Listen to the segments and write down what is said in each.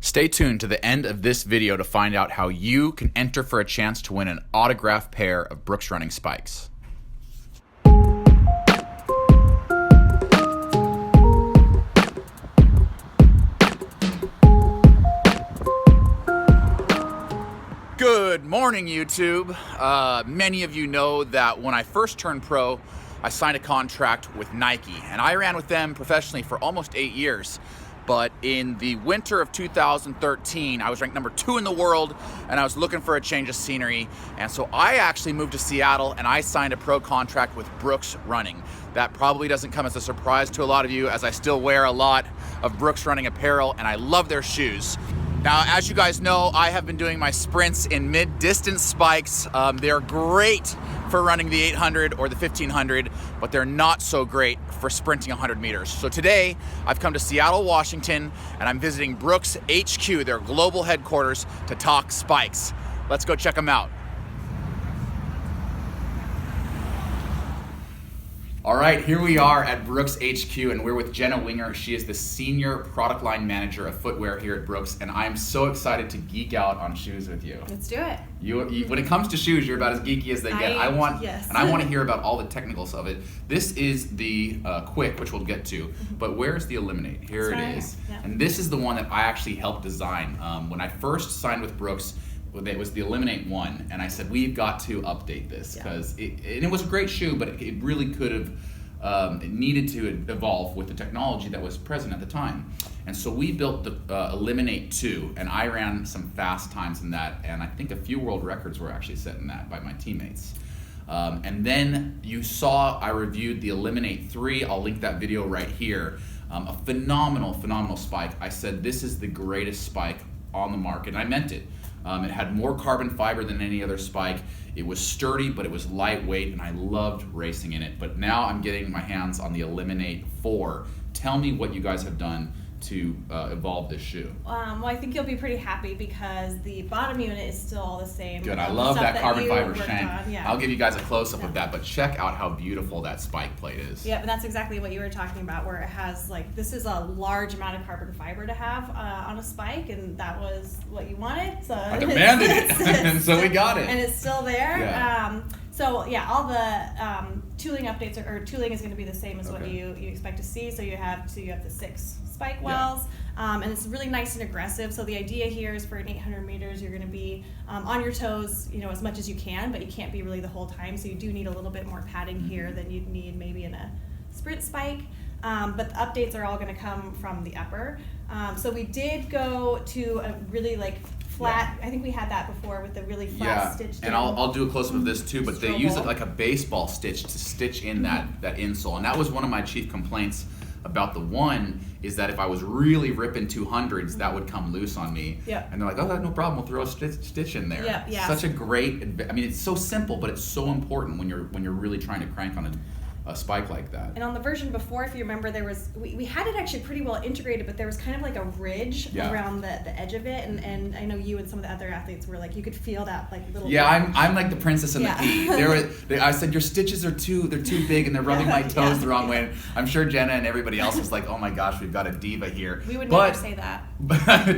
Stay tuned to the end of this video to find out how you can enter for a chance to win an autographed pair of Brooks running spikes. Good morning, YouTube. Many of you know that when I first turned pro, I signed a contract with Nike, and I ran with them professionally for almost 8 years. But in the winter of 2013, I was ranked number 2 in the world, and I was looking for a change of scenery. And so I actually moved to Seattle, and I signed a pro contract with Brooks Running. That probably doesn't come as a surprise to a lot of you, as I still wear a lot of Brooks Running apparel, and I love their shoes. Now, as you guys know, I have been doing my sprints in mid-distance spikes. They're great for running the 800 or the 1500, but they're not so great for sprinting 100 meters. So today, I've come to Seattle, Washington, and I'm visiting Brooks HQ, their global headquarters, to talk spikes. Let's go check them out. All right, here we are at Brooks HQ, and we're with Jenna Winger. She is the Senior Product Line Manager of Footwear here at Brooks, and I'm so excited to geek out on shoes with you. Let's do it. You when it comes to shoes, you're about as geeky as they get. I want to hear about all the technicals of it. This is the Quick, which we'll get to, but where's the Eliminate? Here it is. Yeah. And this is the one that I actually helped design. When I first signed with Brooks, it was the Eliminate 1, and I said, we've got to update this, because it was a great shoe, but it really could have, it needed to evolve with the technology that was present at the time. And so we built the Eliminate 2, and I ran some fast times in that, and I think a few world records were actually set in that by my teammates. And then you saw I reviewed the Eliminate 3, I'll link that video right here. A phenomenal spike. I said, this is the greatest spike on the market, and I meant it. It had more carbon fiber than any other spike. It was sturdy, but it was lightweight, and I loved racing in it. But now I'm getting my hands on the Eliminate 4. Tell me what you guys have done to evolve this shoe. Well, I think you'll be pretty happy because the bottom unit is still all the same. Good, I love that carbon fiber shank. I'll give you guys a close-up of that, but check out how beautiful that spike plate is. Yeah, but that's exactly what you were talking about, where it has, like, this is a large amount of carbon fiber to have on a spike, and that was what you wanted. So I demanded it, and so we got it. And it's still there. Yeah. So yeah, all the tooling updates or tooling is going to be the same as what you expect to see. So you have the 6 spike wells, and it's really nice and aggressive. So the idea here is for an 800 meters, you're going to be on your toes, as much as you can, but you can't be really the whole time. So you do need a little bit more padding here than you'd need maybe in a sprint spike. But the updates are all going to come from the upper. So we did go to a really flat. I think we had that before with the really flat stitch. And I'll do a close-up of this too, but they use it like a baseball stitch to stitch in that insole. And that was one of my chief complaints about the one, is that if I was really ripping 200s, that would come loose on me. Yeah. And they're like, oh, no problem, we'll throw a stitch in there. Yeah. Such a great, it's so simple, but it's so important when you're really trying to crank on a spike like that. And on the version before, if you remember, there was we had it actually pretty well integrated, but there was kind of like a ridge around the edge of it, and I know you and some of the other athletes were like, you could feel that little. Yeah, I'm like the princess and the pea. I said, your stitches are too big and they're rubbing my toes the wrong way. And I'm sure Jenna and everybody else was like, oh my gosh, we've got a diva here. We would never say that.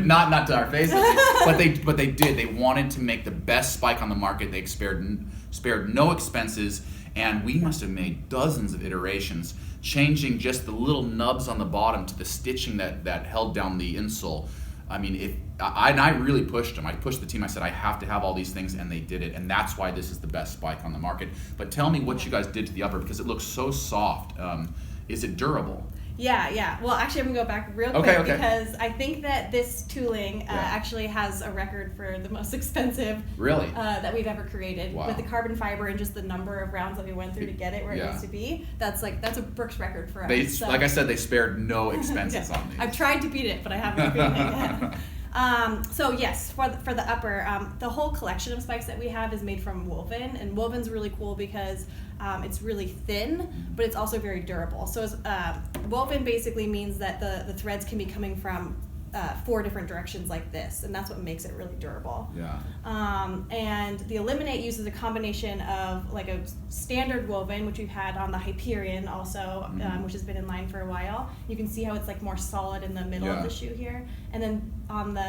not to our faces, but they did. They wanted to make the best spike on the market. They spared no expenses. And we must have made dozens of iterations, changing just the little nubs on the bottom to the stitching that held down the insole. I really pushed them. I pushed the team. I said, I have to have all these things, and they did it. And that's why this is the best spike on the market. But tell me what you guys did to the upper, because it looks so soft. Is it durable? Yeah. Well, actually, I'm going to go back real quick because I think that this tooling actually has a record for the most expensive that we've ever created. Wow. With the carbon fiber and just the number of rounds that we went through to get it where it needs to be. That's a Brooks record for us. Like I said, they spared no expenses on these. I've tried to beat it, but I haven't beaten it yet. So yes, for the upper, the whole collection of spikes that we have is made from woven, and woven's really cool because it's really thin, but it's also very durable. So woven basically means that the threads can be coming from 4 different directions like this, and that's what makes it really durable. Yeah. And the Eliminate uses a combination of like a standard woven, which we've had on the Hyperion also, which has been in line for a while. You can see how it's like more solid in the middle of the shoe here, and then on the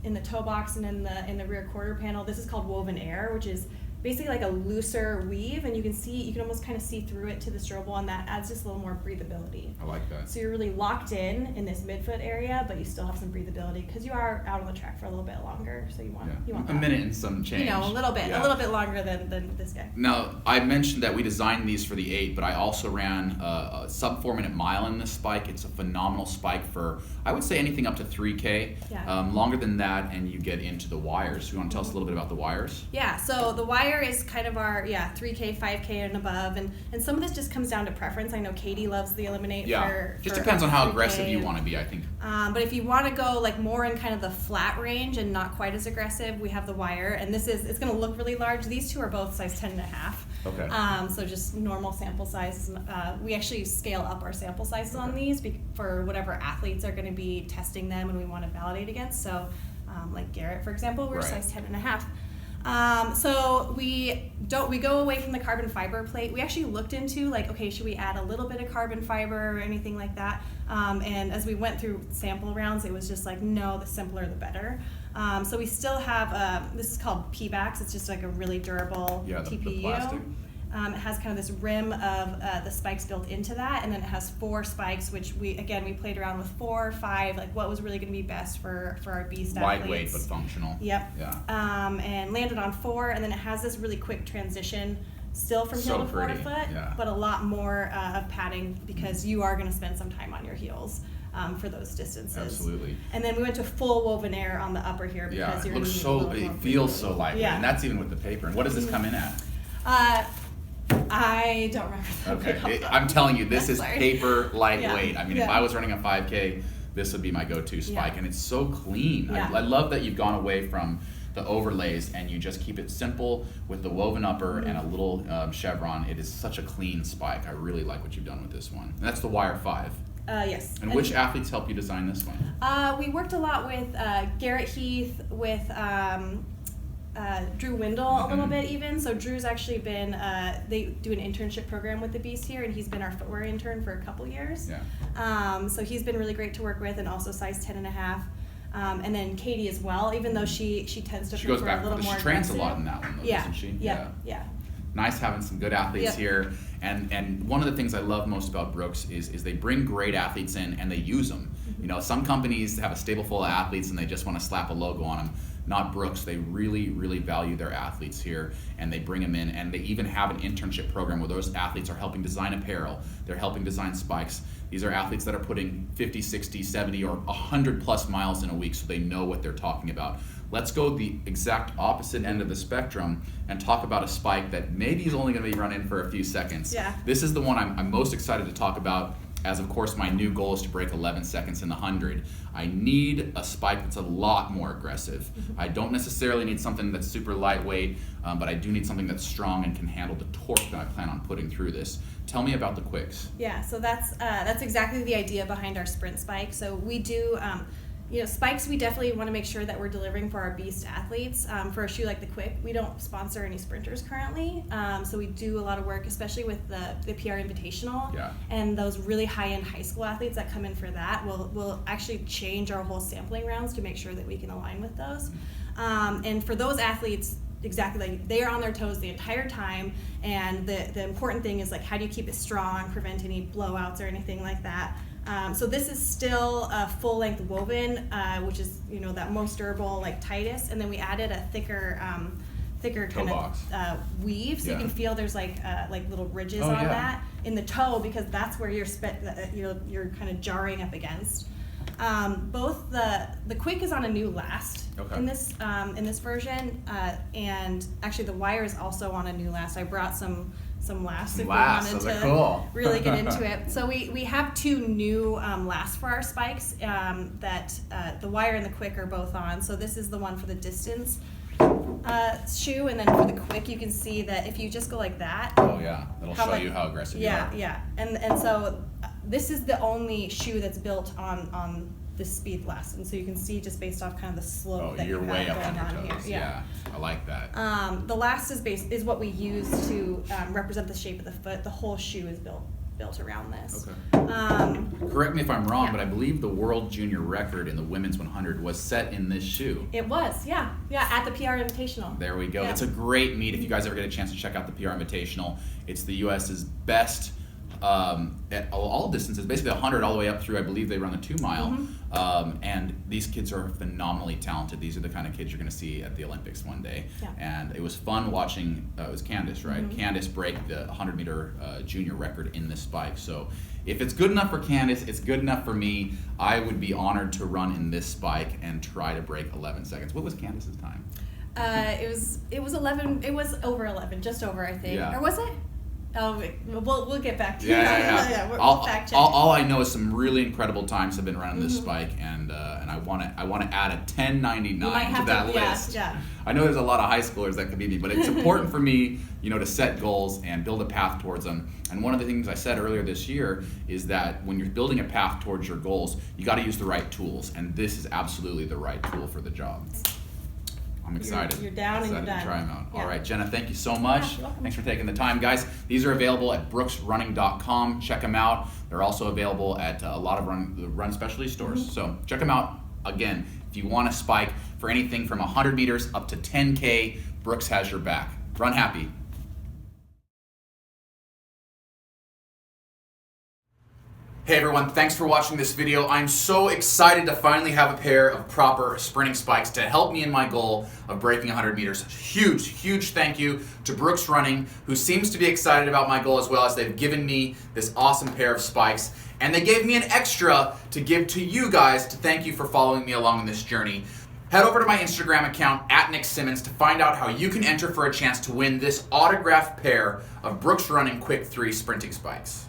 in the toe box and in the rear quarter panel, this is called Woven Air, which is basically like a looser weave, and you can almost kind of see through it to the strobel, and that adds just a little more breathability. I like that. So you're really locked in this midfoot area, but you still have some breathability because you are out on the track for a little bit longer. So you want a minute and some change. A little bit longer than this guy. Now, I mentioned that we designed these for the 8, but I also ran a sub 4-minute mile in this spike. It's a phenomenal spike for, I would say, anything up to 3K. Yeah. Longer than that, and you get into the wires. You want to tell us a little bit about the wires? Yeah. So the wire is kind of our 3K, 5K, and above, and some of this just comes down to preference. I know Katie loves the Eliminate. Just depends on how aggressive you want to be, I think. But if you want to go like more in kind of the flat range and not quite as aggressive, we have the wire, and it's going to look really large. These two are both size 10.5. Okay. So just normal sample size. We actually scale up our sample sizes on these for whatever athletes are going to be testing them and we want to validate against. So like Garrett, for example, we're size 10.5. So we go away from the carbon fiber plate. We actually looked into like, okay, should we add a little bit of carbon fiber or anything like that? And as we went through sample rounds, it was just like, no, the simpler the better. So we still have, this is called P-Bax. It's just like a really durable TPU. The plastic. It has kind of this rim of the spikes built into that, and then it has 4 spikes, which we played around with 4 or 5, like what was really going to be best for our beast athletes. Lightweight but functional. Yep. Yeah. And landed on 4, and then it has this really quick transition, still from heel to forefoot, but a lot more of padding because you are going to spend some time on your heels. For those distances. Absolutely. And then we went to full woven air on the upper here because it looks it feels so lightweight, and that's even with the paper. And what does this come in at? I don't remember. Okay, I'm telling you, this is paper lightweight. I mean, if I was running a 5K, this would be my go-to spike, and it's so clean. I love that you've gone away from the overlays and you just keep it simple with the woven upper and a little chevron. It is such a clean spike. I really like what you've done with this one. And that's the Wire 5. Yes. And which athletes helped you design this one? We worked a lot with Garrett Heath, with Drew Windle a little bit even. So Drew's actually been, they do an internship program with the Beast here, and he's been our footwear intern for a couple years. Yeah. So he's been really great to work with, and also size 10.5. And then Katie as well, even though she tends to goes back a little more she trains a lot in that one though, doesn't she? Yeah. Nice having some good athletes here. And one of the things I love most about Brooks is they bring great athletes in and they use them. You know, some companies have a stable full of athletes and they just want to slap a logo on them. Not Brooks. They really, really value their athletes here, and they bring them in, and they even have an internship program where those athletes are helping design apparel. They're helping design spikes. These are athletes that are putting 50, 60, 70, or 100 plus miles in a week, so they know what they're talking about. Let's go the exact opposite end of the spectrum and talk about a spike that maybe is only going to be run in for a few seconds. Yeah. This is the one I'm most excited to talk about, as of course my new goal is to break 11 seconds in the 100. I need a spike that's a lot more aggressive. I don't necessarily need something that's super lightweight, but I do need something that's strong and can handle the torque that I plan on putting through this. Tell me about the quicks. Yeah, so that's exactly the idea behind our sprint spike. So we do, spikes, we definitely want to make sure that we're delivering for our beast athletes. For a shoe like the Quick, we don't sponsor any sprinters currently, so we do a lot of work, especially with the PR Invitational, and those really high-end high school athletes that come in for that. We'll actually change our whole sampling rounds to make sure that we can align with those. And for those athletes, exactly, like they are on their toes the entire time, and the important thing is like, how do you keep it strong, prevent any blowouts or anything like that. So this is still a full-length woven, which is that most durable, like tightest, and then we added a thicker kind of weave, so you can feel there's like little ridges on that in the toe, because that's where you're kind of jarring up against. Both the Quick is on a new last in this version, and actually the Wire is also on a new last. I brought some lasts if we wanted to really get into it. So we have 2 new lasts for our spikes that the Wire and the Quick are both on. So this is the one for the distance shoe, and then for the Quick you can see that if you just go like that. Oh yeah, it'll show you how aggressive you are. Yeah, and so this is the only shoe that's built on the speed less. And so you can see just based off kind of the slope that you're you have way up going on your on toes. here. Yeah, I like that. The last is what we use to represent the shape of the foot. The whole shoe is built around this. Okay. Correct me if I'm wrong, yeah. but I believe the world junior record in the women's 100 was set in this shoe. It was, yeah, at the PR Invitational. There we go. Yeah. It's a great meet. If you guys ever get a chance to check out the PR Invitational, it's the U.S.'s best at all distances, basically 100 all the way up through, I believe they run the 2 mile. And these kids are phenomenally talented. These are the kind of kids you're going to see at the Olympics one day. Yeah. And it was fun watching, it was Candace, right? Candace break the 100 meter junior record in this spike. So if it's good enough for Candace, it's good enough for me. I would be honored to run in this spike and try to break 11 seconds. What was Candace's time? It was 11. It was over 11, just over, I think. Yeah. Or was it? Oh, we'll get back to Yeah. we'll fact check. All I know is some really incredible times have been running this spike, and I want to add a 10:99 to that list. Yeah. I know there's a lot of high schoolers that could beat me, but it's important for me, to set goals and build a path towards them. And one of the things I said earlier this year is that when you're building a path towards your goals, you got to use the right tools, and this is absolutely the right tool for the job. I'm excited. You're down and you're done. To try them out. Yeah. All right, Jenna, thank you so much. Yeah, you're welcome. Thanks for taking the time, guys. These are available at brooksrunning.com. Check them out. They're also available at a lot of run specialty stores. So check them out. Again, if you want to spike for anything from 100 meters up to 10K, Brooks has your back. Run happy. Hey everyone, thanks for watching this video. I'm so excited to finally have a pair of proper sprinting spikes to help me in my goal of breaking 100 meters. Huge thank you to Brooks Running, who seems to be excited about my goal as well, as they've given me this awesome pair of spikes. And they gave me an extra to give to you guys to thank you for following me along this journey. Head over to my Instagram account, @Nick Symmonds, to find out how you can enter for a chance to win this autographed pair of Brooks Running Quick 3 sprinting spikes.